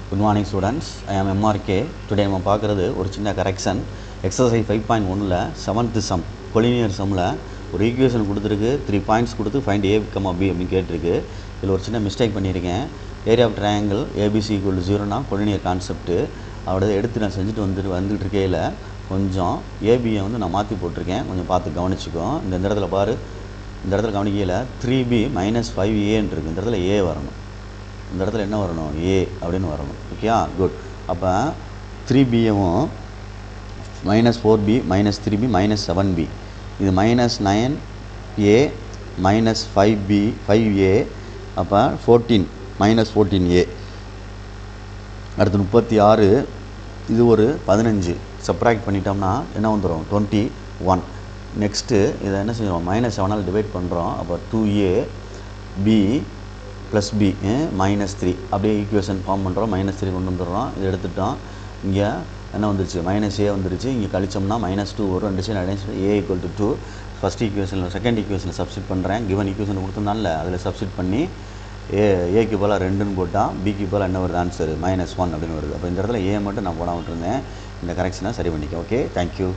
Good morning students, I am MRK. Today நம்ம பார்க்குறது ஒரு சின்ன கரெக்ஷன். எக்ஸசைஸ் 5.1ல் 7th சம் கொலினியர் சம்மில் ஒரு ஈக்குவேஷன் கொடுத்துருக்கு, 3 பாயிண்ட்ஸ் கொடுத்து ஃபைண்ட் A, B அப்படின்னு கேட்டிருக்கு. இதில் ஒரு சின்ன மிஸ்டேக் பண்ணியிருக்கேன். ஏரியா ஆஃப் ட்ரையாங்கிள் ABC = 0னா கொலினியர் கான்செப்ட்டு அவட எடுத்து நான் செஞ்சுட்டு வந்துட்டு இருக்கையில் கொஞ்சம் ஏபியை வந்து நான் மாற்றி போட்டிருக்கேன். கொஞ்சம் பார்த்து கவனிச்சுக்கோ. இந்த இடத்துல பாரு, இந்த இடத்துல கவனிக்கையில் 3B - 5Aன்னு இருக்குது. இந்த இடத்துல A வரணும். இந்த இடத்துல என்ன வரணும்? A அப்படின்னு வரணும். Okay, good. அப்போ 3Bயும் -4B -3B -7B இது -9A -5A அப்போ 14 -14A. அடுத்து 36, இது ஒரு 15. சப்ராக்ட் பண்ணிட்டோம்னா என்ன வந்துடும்? 21. நெக்ஸ்ட்டு இதை என்ன செய்யணும்? -7ஆல் டிவைட் பண்ணுறோம். அப்போ 2AB + B -3 அப்படியே ஈக்குவேஷன் ஃபார்ம் பண்ணுறோம். -3 கொண்டு வந்துடுறோம். இது எடுத்துட்டோம். இங்கே என்ன வந்துருச்சு? -A வந்துருச்சு. இங்கே கழிச்சோம்னா -2 வரும். 2 சைடு அடைஞ்சு A = 2. ஃபஸ்ட் ஈக்குவேஷனில் செகண்ட் ஈக்குவேஷனில் சப்ஸ்டிட் பண்ணுறேன். கிவன் ஈக்குவேஷன் கொடுத்தனால அதில் சப்ஸ்டிட் பண்ணி ஏக்கு போல் 2ன்னு போட்டால் பிக்கு போல் என்ன வருது? ஆன்சர் -1 அப்படின்னு வருது. அப்போ இந்த இடத்துல A மட்டும் நான் போடாமல் விட்டுருந்தேன். இந்த கரெக்ஷனை சரி பண்ணிக்க. Okay, thank you.